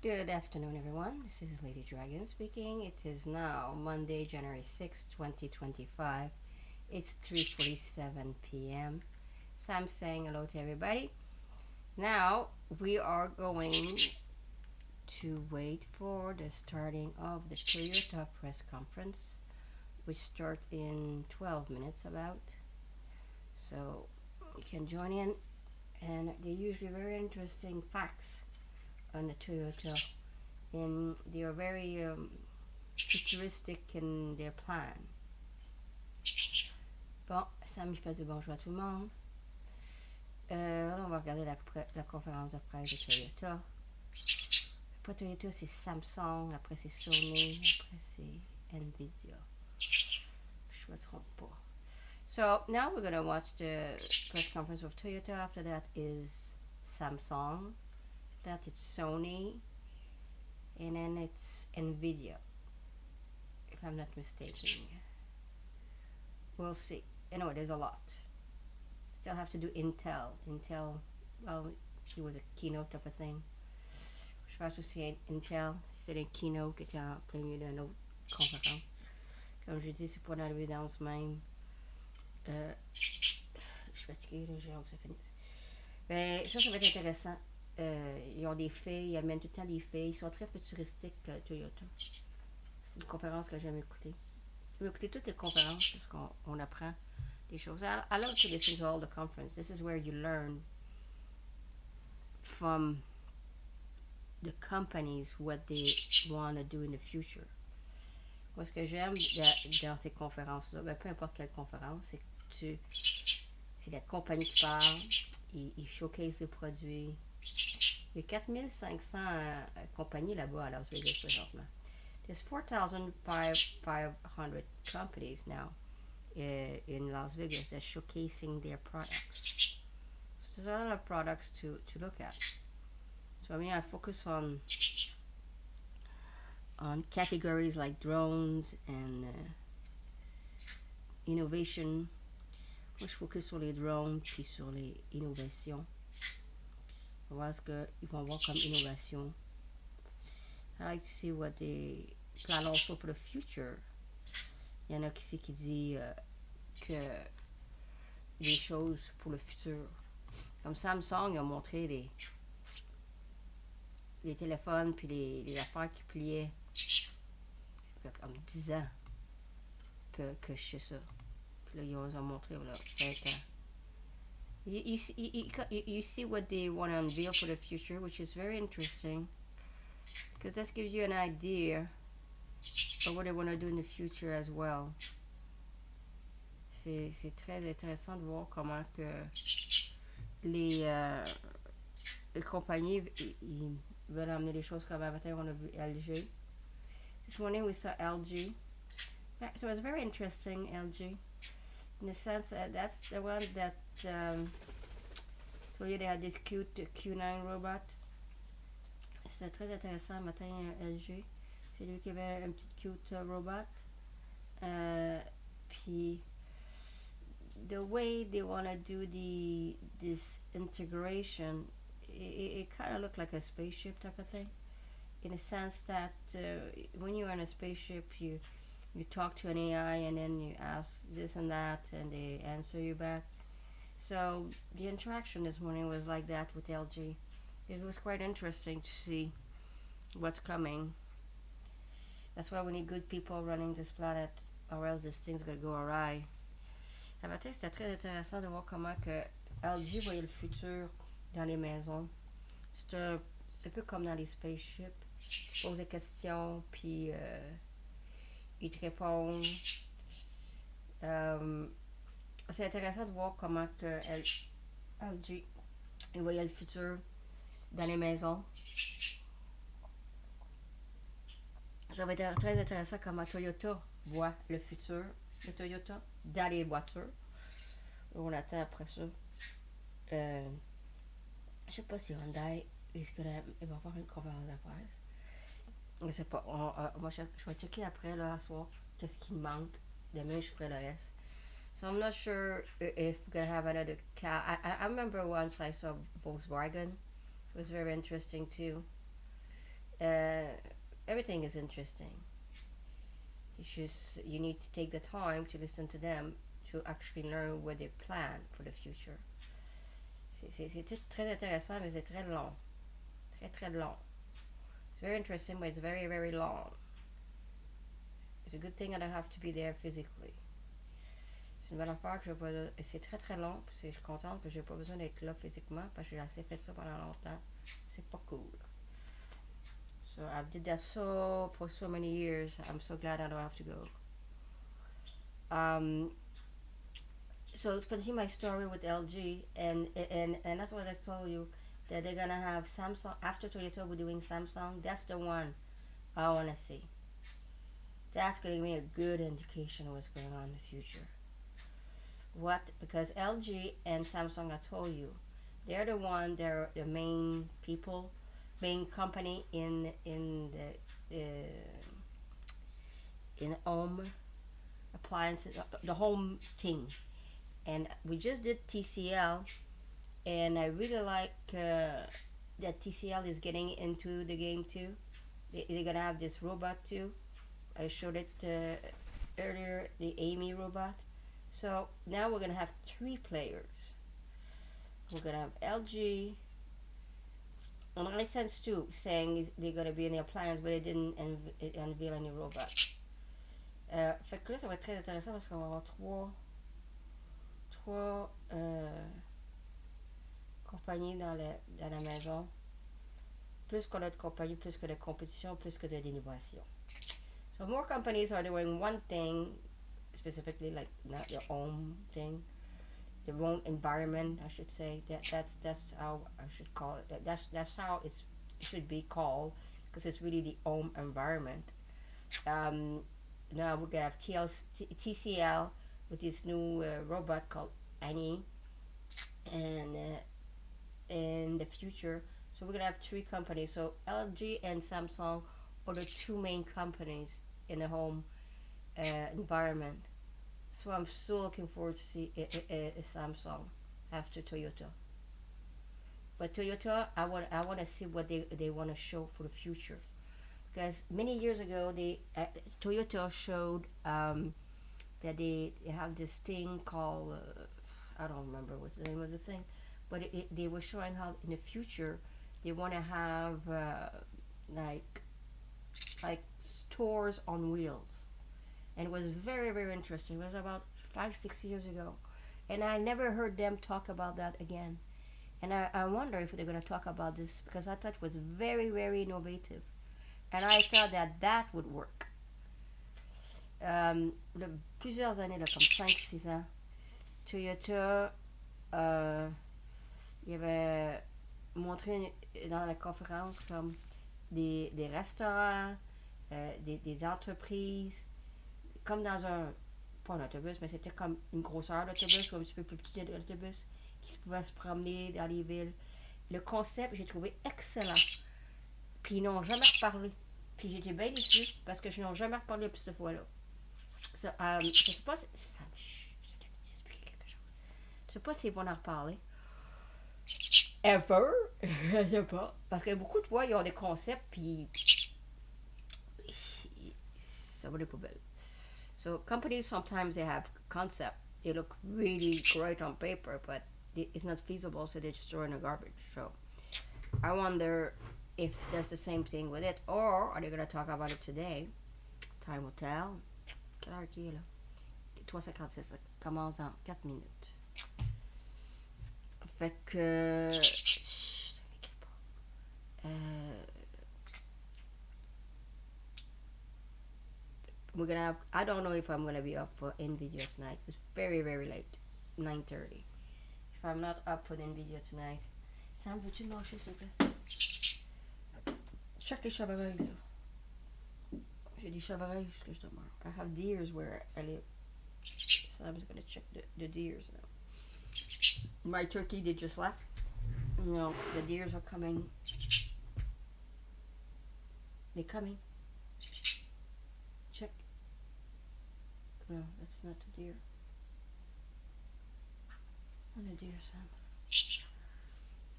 Good afternoon, everyone. This is Lady Dragon speaking. It is now Monday, January 6, 2025. It's 3:47 p.m. So I'm saying hello to everybody. Now we are going to wait for the starting of the Toyota press conference, which starts in 12 minutes about. So you can join in, and they're usually very interesting facts on the Toyota, and they are very futuristic in their plan. Bon, ça me fait du bonjour à tout le monde. Là, on va regarder la conférence de presse de Toyota. Après Toyota, c'est Samsung, après c'est Sony, après c'est Nvidia. Je me trompe pas. So now we're gonna watch the press conference of Toyota. After that is Samsung. That it's Sony, and then it's Nvidia, if I'm not mistaken. We'll see. Anyway, there's a lot. Still have to do Intel. Intel, well, it was a keynote type of thing. Je fasse aussi Intel. C'est un keynote qui était en plein milieu d'une autre conférence. Comme je dis, c'est pas dans l'évidence même. Je suis fatiguée, j'ai hâte que ça finisse. Mais ça va être intéressant. Ils ont des filles, ils amènent tout le temps des filles. Ils sont très futuristiques, Toyota. C'est une conférence que j'aime écouter. J'aime écouter toutes les conférences parce qu'on apprend des choses. I love to listen to all the conference. This is where you learn from the companies what they want to do in the future. Moi, ce que j'aime dans ces conférences-là, ben, peu importe quelle conférence, c'est la compagnie qui parle, ils showcase les produits. Il y a 4500 compagnies là-bas à Las Vegas présentement. There's 4,500 companies now in Las Vegas that's showcasing their products. So there's a lot of products to look at. So I mean, I focus on categories like drones and innovation. Moi, je focus sur les drones puis sur les innovations. On va voir ce qu'ils vont voir comme innovation. I like to see what they plan also for the future. Il y en a qui dit que des choses pour le futur. Comme Samsung a montré les téléphones puis les affaires qui pliaient. Il y a comme 10 ans que je sais ça. Puis là, ils ont montré, voilà, 20 ans. You see what they want to unveil for the future, which is very interesting. Because that gives you an idea of what they want to do in the future as well. C'est très intéressant de voir comment que les compagnies ils veulent amener les choses comme avant. On a vu LG. This morning we saw LG. So it's very interesting, LG. In the sense that that's the one that told you they had this cute Q9 robot. C'était très intéressant le matin, LG. C'est lui qui avait un petit cute robot. Puis the way they want to do this integration, it kind of looked like a spaceship type of thing, in a sense that when you're in a spaceship, you talk to an AI and then you ask this and that, and they answer you back. So the interaction this morning was like that with LG. It was quite interesting to see what's coming. That's why we need good people running this planet, or else this thing's gonna go awry. La matin, c'était très intéressant de voir comment que LG voyait le futur dans les maisons. C'est un peu comme dans les spaceships. Tu poses des questions, puis ils te répondent. C'est intéressant de voir comment que LG voyait le futur dans les maisons. Ça va être très intéressant comment Toyota voit le futur de Toyota dans les voitures. On attend après ça. Je sais pas si Hyundai va faire une conférence de presse. Je sais pas. Moi, je vais checker après, là, ce soir, qu'est-ce qui me manque. Demain, je ferai le reste. So I'm not sure if we're going to have another car. I remember once I saw Volkswagen. It was very interesting too. Everything is interesting. You need to take the time to listen to them to actually learn what they plan for the future. C'est tout très intéressant, mais c'est très long. Très très long. It's very interesting, but it's very very long. It's a good thing I don't have to be there physically. C'est une bonne affaire que je pas. C'est très très long, puis je suis contente que j'ai pas besoin d'être là physiquement parce que j'ai assez fait ça pendant longtemps. C'est pas cool. So I did that for so many years. I'm so glad I don't have to go. So to continue my story with LG, and that's what I told you, that they're gonna have Samsung after Toyota. We're doing Samsung. That's the one I wanna see. That's gonna give me a good indication of what's going on in the future. What? Because LG and Samsung, I told you, they're the main people, main company in home appliances, the home thing. And we just did TCL, and I really like that TCL is getting into the game too. They're gonna have this robot too. I showed it earlier, the Amy robot. So now we're gonna have 3 players. We're gonna have LG and iSense too, saying they're gonna be in the appliance, but they didn't unveil any robot. Fait que là, ça va être très intéressant parce qu'on va avoir trois compagnies dans la maison. Plus qu'on a de compagnies, plus que de compétition, plus que d'innovation. So more companies are doing one thing, specifically like not their own thing, their own environment, I should say. That's how I should call it. That's how it should be called, because it's really the home environment. Now we're gonna have TCL with this new robot called Annie, and in the future, so we're gonna have 3 companies. So LG and Samsung are the 2 main companies in the home environment. So I'm so looking forward to see Samsung after Toyota. But Toyota, I want to see what they want to show for the future, because many years ago Toyota showed that they have this thing called I don't remember what's the name of the thing, but they were showing how in the future they want to have like stores on wheels, and it was very very interesting. It was about 5-6 years ago, and I never heard them talk about that again. And I wonder if they're going to talk about this, because I thought it was very very innovative, and I thought that would work. Plusieurs années, là, comme 5-6 ans, Toyota, il avait montré dans la conférence comme des restaurants, des entreprises, comme dans pas un autobus, mais c'était comme une grosseur d'autobus, ou un petit peu plus petit d'autobus, qui se pouvait se promener dans les villes. Le concept, j'ai trouvé excellent. Puis ils n'ont jamais reparlé. Puis j'étais bien déçue parce que je n'ai jamais reparlé depuis cette fois-là. So, je sais pas si... J'expliquer quelque chose. Je sais pas s'ils vont en reparler. Ever. Je sais pas. Parce que beaucoup de fois, ils ont des concepts, puis... ça va des poubelles. So companies, sometimes they have concept. They look really great on paper, but it's not feasible, so they just throw in the garbage. So I wonder if that's the same thing with it, or are they going to talk about it today? Time will tell. Quelle heure qui est là? 3:56, ça commence dans 4 minutes. Fait que... ça m'écrit pas. We're gonna have... I don't know if I'm gonna be up for NVIDIA tonight. It's very, very late. 9:30. If I'm not up for the NVIDIA tonight... Sam, veux-tu me lâcher, s'il te plaît? Check les chevreuils, là. J'ai des chevreuils jusque je demeure. I have deers where I live. So I'm just gonna check the deers now. My turkey, they just left. No, the deers are coming. They're coming. Check. No, that's not the deer. Not the deer, Sam.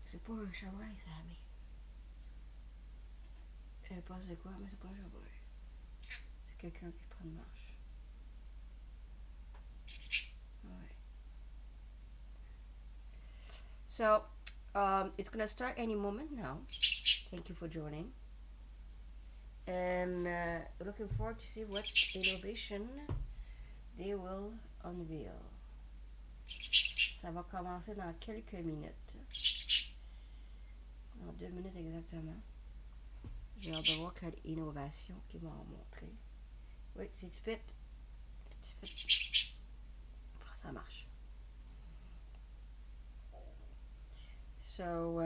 C'est pas un chevreuil, Sammy. Je pense c'est quoi, mais c'est pas un chevreuil. C'est quelqu'un qui prend une marche. Ouais. So, it's gonna start any moment now. Thank you for joining. And looking forward to see what innovation they will unveil. Ça va commencer dans quelques minutes. Dans 2 minutes exactement. J'ai hâte de voir quelle innovation qu'ils vont montrer. Oui, c'est petit peu. Ça marche. So,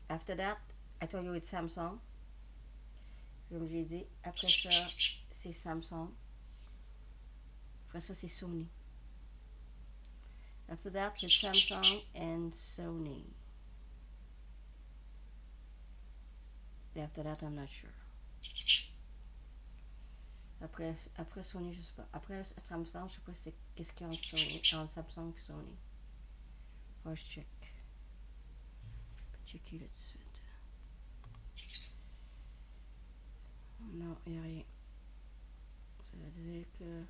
after that, I told you it's Samsung. Comme j'ai dit, après ça, c'est Samsung. Après ça, c'est Sony. After that, it's Samsung and Sony. After that, I'm not sure. Après Sony, je sais pas. Après Samsung, je sais pas qu'est-ce qu'il y a entre Samsung et Sony. Faut que je check. Je peux checker là tout de suite. Non, il n'y a rien. Ça veut dire que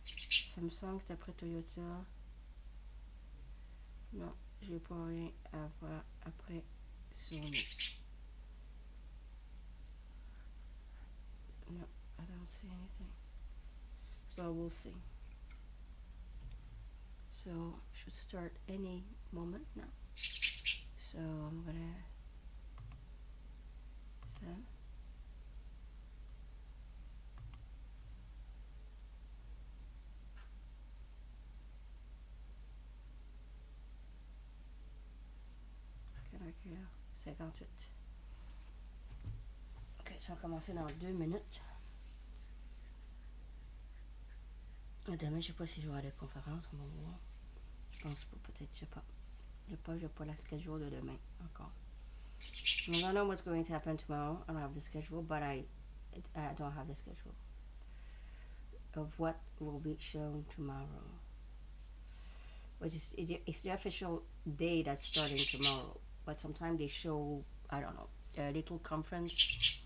Samsung est après Toyota. Non, j'ai pas rien à voir après Sony. No, I don't see anything. But we'll see. So, should start any moment now. So, I'm gonna... Sam? OK, 58. OK, ça va commencer dans 2 minutes. Demain, je sais pas si je vais aller à la conférence, on va voir. Je pense pas, peut-être, je sais pas. J'ai pas la schedule de demain encore. I don't know what's going to happen tomorrow. I don't have the schedule, but I don't have the schedule of what will be shown tomorrow. But it's the official day that's starting tomorrow. But sometimes they show, I don't know, a little conference.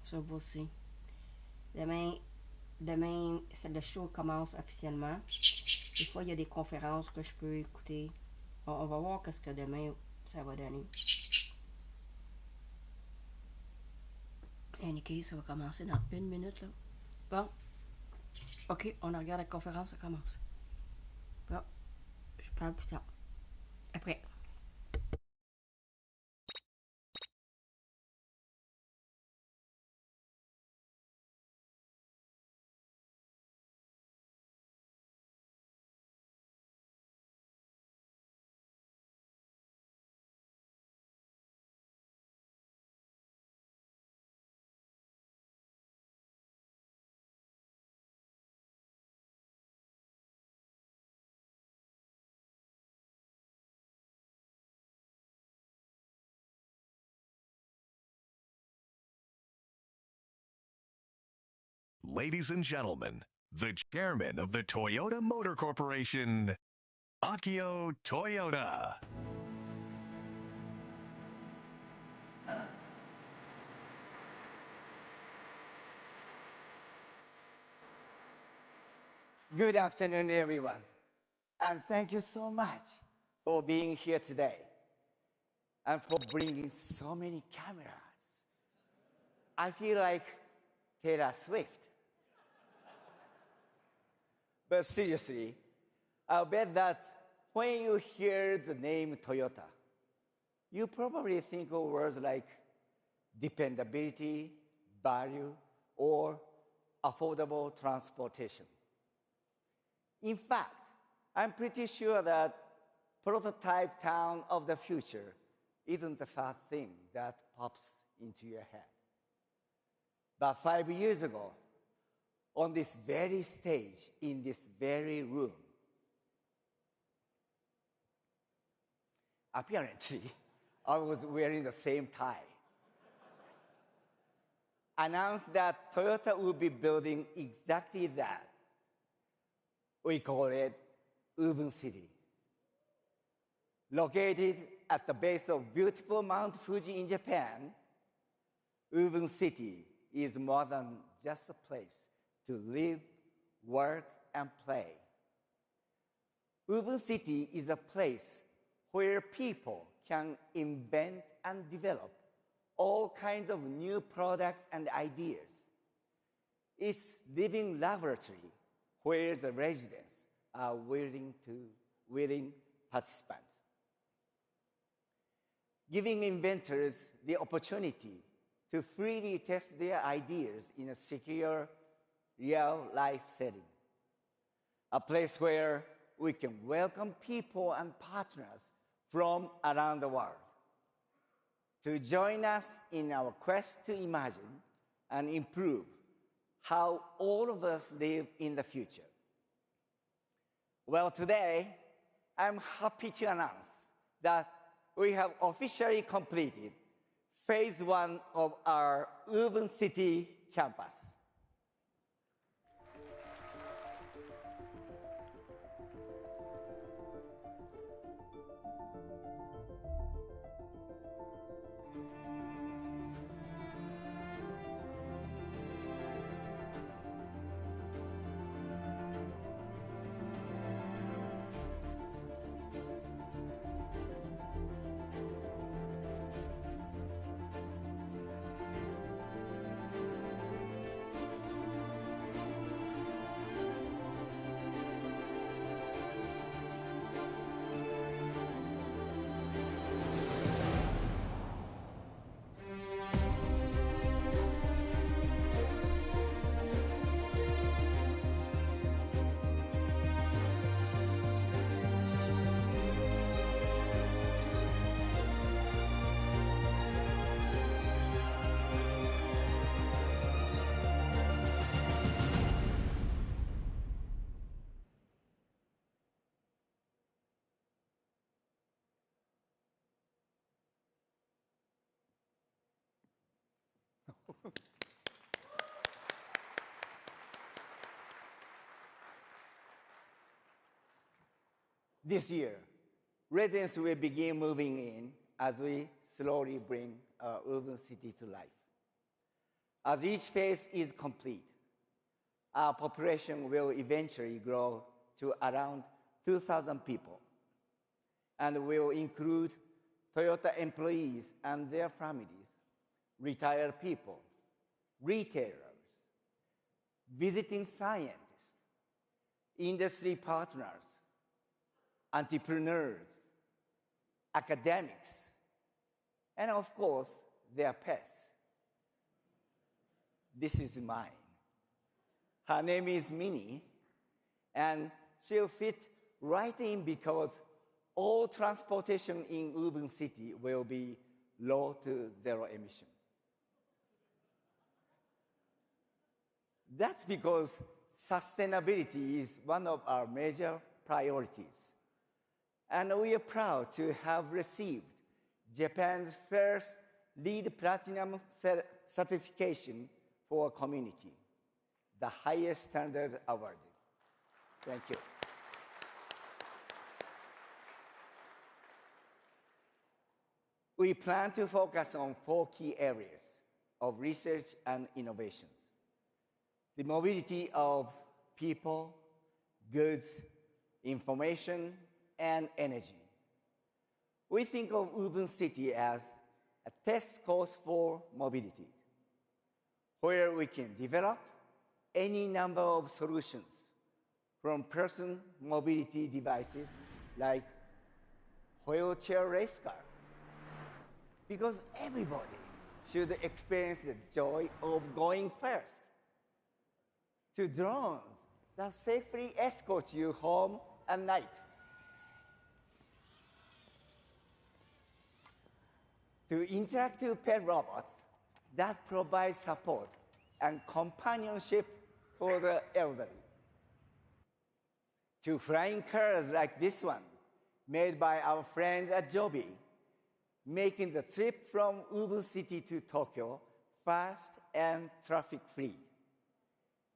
So we'll see. Demain, le show commence officiellement. Des fois, il y a des conférences que je peux écouter. On va voir qu'est-ce que demain, ça va donner. En case, ça va commencer dans 1 minute, là. Bon. OK, on regarde la conférence, ça commence. Bon. Je parle plus tard. Après. Ladies and gentlemen, the chairman of the Toyota Motor Corporation, Akio Toyota. Good afternoon, everyone. And thank you so much for being here today and for bringing so many cameras. I feel like Taylor Swift. But seriously, I'll bet that when you hear the name Toyota, you probably think of words like dependability, value, or affordable transportation. In fact, I'm pretty sure that prototype town of the future isn't the first thing that pops into your head. But 5 years ago, on this very stage, in this very room, apparently, I was wearing the same tie, announced that Toyota would be building exactly that. We call it Ubun City. Located at the base of beautiful Mount Fuji in Japan, Woven City is more than just a place to live, work, and play. Woven City is a place where people can invent and develop all kinds of new products and ideas. It's living laboratory where the residents are willing participants, giving inventors the opportunity to freely test their ideas in a secure, real-life setting. A place where we can welcome people and partners from around the world to join us in our quest to imagine and improve how all of us live in the future. Well, today, I'm happy to announce that we have officially completed phase 1 of our Woven City campus. This year, residents will begin moving in as we slowly bring our Woven City to life. As each phase is complete, our population will eventually grow to around 2,000 people and will include Toyota employees and their families, retired people, retailers, visiting scientists, industry partners, entrepreneurs, academics, and of course, their pets. This is mine. Her name is Minnie, and she'll fit right in because all transportation in Woven City will be low to zero emission. That's because sustainability is one of our major priorities. And we are proud to have received Japan's first LEED Platinum certification for a community, the highest standard awarded. Thank you. We plan to focus on 4 key areas of research and innovations: the mobility of people, goods, information, and energy. We think of Woven City as a test course for mobility, where we can develop any number of solutions, from person mobility devices like wheelchair race car, because everybody should experience the joy of going first, to drones that safely escort you home at night, to interactive pet robots that provide support and companionship for the elderly, to flying cars like this one, made by our friends at Joby, making the trip from Woven City to Tokyo fast and traffic-free.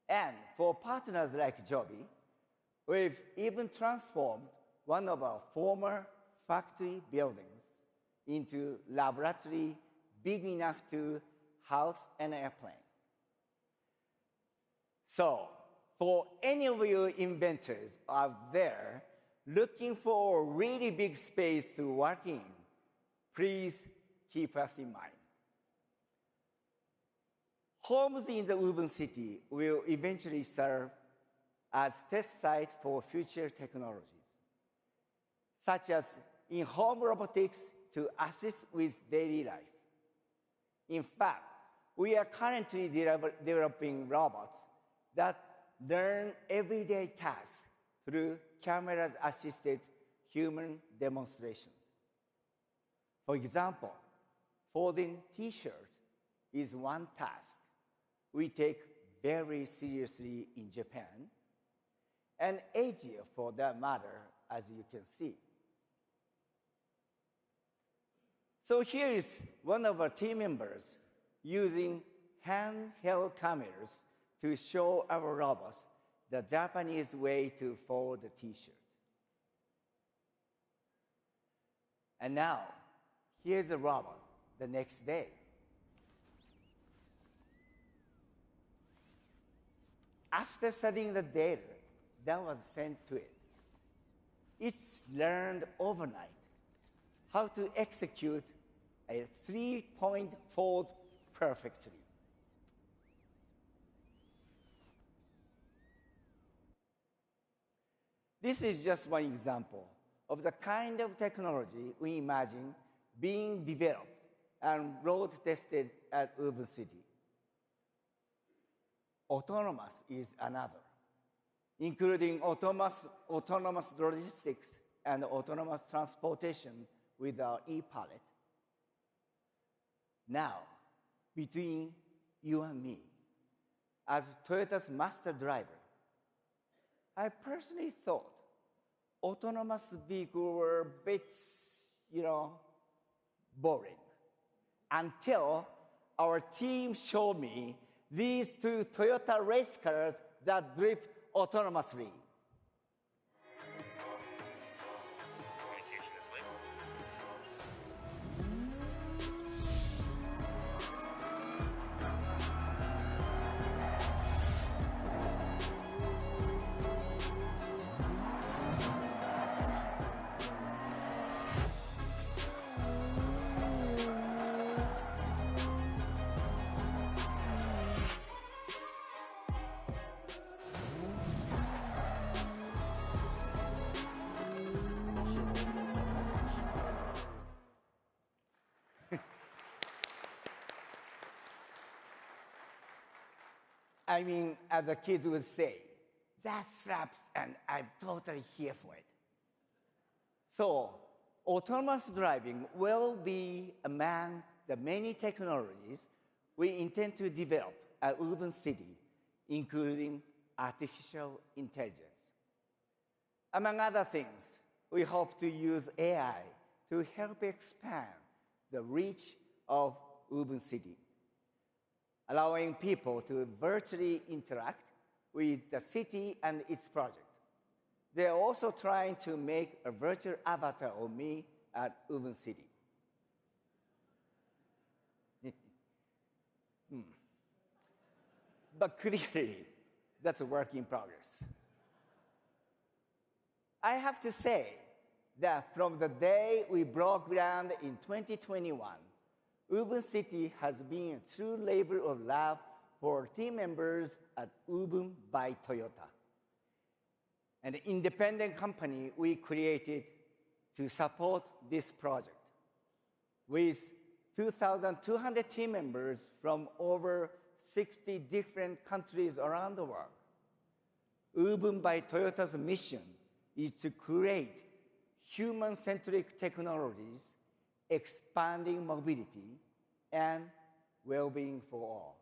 And for partners like Joby, we've even transformed one of our former factory buildings into laboratory big enough to house, and airplane. So, for any of you inventors out there looking for a really big space to work in, please keep us in mind. Homes in the urban city will eventually serve as test sites for future technologies, such as in-home robotics to assist with daily life. In fact, we are currently developing robots that learn everyday tasks through camera-assisted human demonstrations. For example, folding T-shirts is one task we take very seriously in Japan, and Asia for that matter, as you can see. So here is one of our team members using handheld cameras to show our robots the Japanese way to fold the T-shirt. And now, here's the robot the next day. After studying the data that was sent to it, it's learned overnight how to execute a 3-point fold perfectly. This is just one example of the kind of technology we imagine being developed and road tested at urban city. Autonomous is another, including autonomous logistics and autonomous transportation with our e-pallet. Now, between you and me, as Toyota's master driver, I personally thought autonomous vehicles were a bit, boring, until our team showed me these two Toyota race cars that drift autonomously. I mean, as the kids would say, that slaps, and I'm totally here for it. So, autonomous driving will be among the many technologies we intend to develop at urban city, including artificial intelligence. Among other things, we hope to use AI to help expand the reach of urban city, allowing people to virtually interact with the city and its project. They're also trying to make a virtual avatar of me at urban city. But clearly, that's a work in progress. I have to say that from the day we broke ground in 2021, Urban City has been a true labor of love for team members at Urban by Toyota, an independent company we created to support this project. With 2,200 team members from over 60 different countries around the world, Urban by Toyota's mission is to create human-centric technologies, expanding mobility and well-being for all.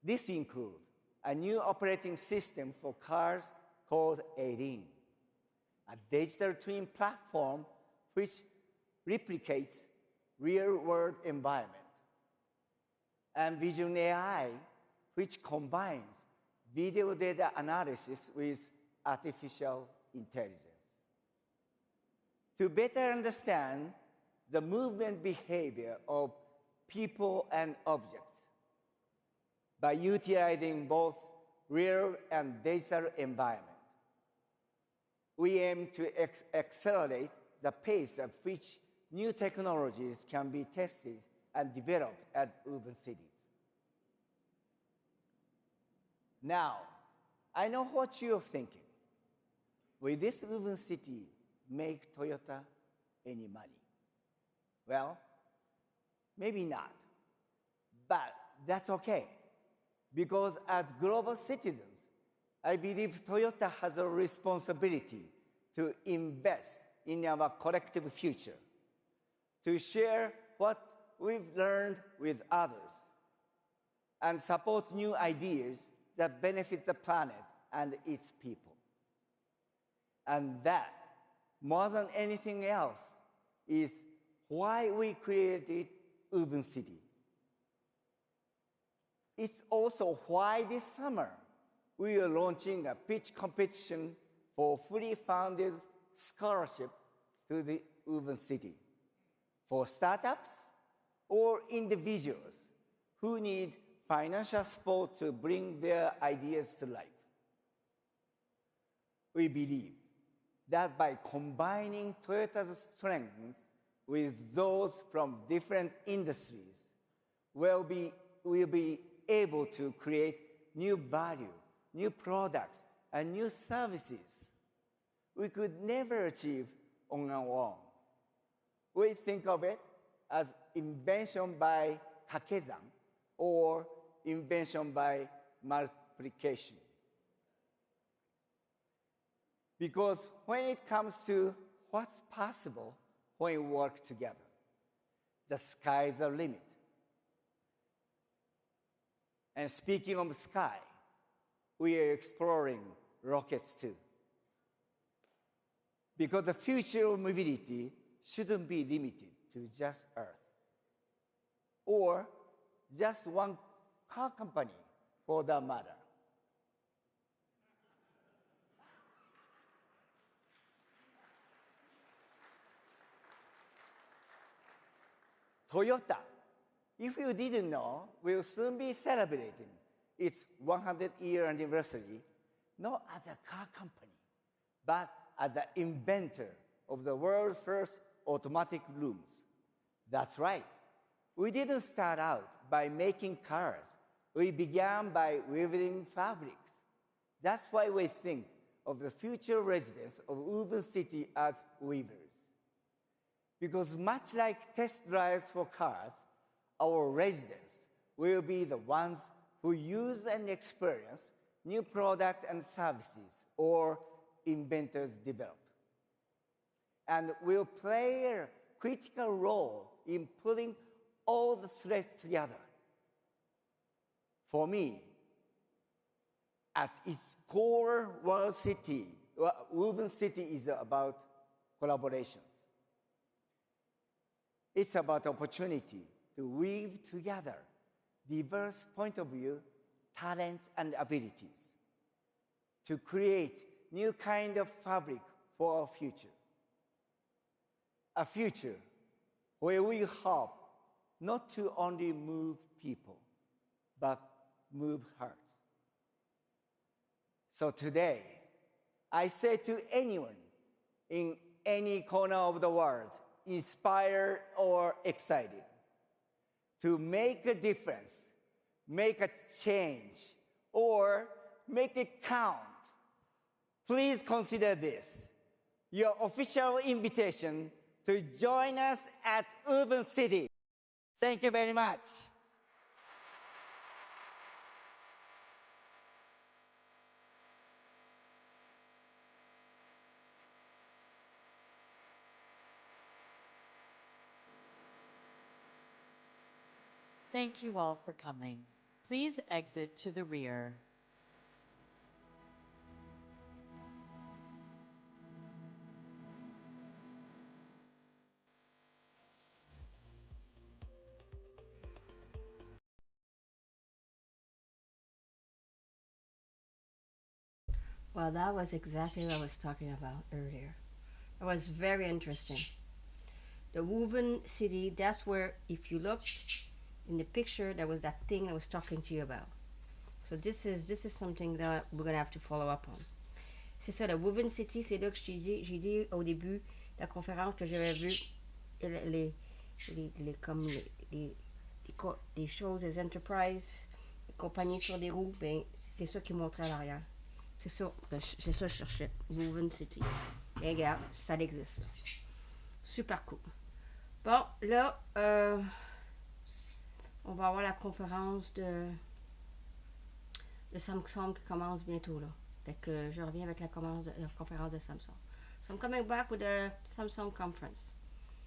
This includes a new operating system for cars called Eirin, a digital twin platform which replicates real-world environment, and Vision AI, which combines video data analysis with artificial intelligence. To better understand the movement behavior of people and objects. By utilizing both real and digital environment, we aim to accelerate the pace at which new technologies can be tested and developed at urban cities. Now, I know what you're thinking. Will this urban city make Toyota any money? Well, maybe not, but that's okay. Because as global citizens, I believe Toyota has a responsibility to invest in our collective future, to share what we've learned with others, and support new ideas that benefit the planet and its people. And that, more than anything else, is why we created Urban City. It's also why this summer we are launching a pitch competition for fully funded scholarship to the urban city for startups or individuals who need financial support to bring their ideas to life. We believe that by combining Toyota's strengths with those from different industries, we'll be able to create new value, new products, and new services we could never achieve on our own. We think of it as invention by Kakezan or invention by multiplication. Because when it comes to what's possible when we work together, the sky's the limit. And speaking of the sky, we are exploring rockets too. Because the future of mobility shouldn't be limited to just Earth or just one car company for that matter. Toyota, if you didn't know, will soon be celebrating its 100-year anniversary, not as a car company, but as the inventor of the world's first automatic looms. That's right. We didn't start out by making cars. We began by weaving fabrics. That's why we think of the future residents of urban city as weavers. Because much like test drives for cars, our residents will be the ones who use and experience new products and services or inventors develop, and will play a critical role in pulling all the threads together. For me, at its core, urban city is about collaborations. It's about opportunity to weave together diverse point of view, talents, and abilities to create new kind of fabric for our future. A future where we hope not to only move people, but move hearts. So today, I say to anyone in any corner of the world, inspired or excited, to make a difference, make a change, or make it count, please consider this your official invitation to join us at Urban City. Thank you very much. Thank you all for coming. Please exit to the rear. Well, that was exactly what I was talking about earlier. It was very interesting. The woven city, that's where, if you look, in the picture, there was that thing I was talking to you about. So this is something that we're gonna have to follow up on. C'est ça, le Woven City, c'est là que j'ai dit au début de la conférence que j'avais vu les choses, les enterprises, les compagnies sur des roues, ben c'est ça qui montrait à l'arrière. C'est ça que je cherchais, Woven City. Et regarde, ça existe. Super cool. Bon, là, on va avoir la conférence de Samsung qui commence bientôt, là. Fait que je reviens avec la conférence de Samsung. So I'm coming back with the Samsung conference.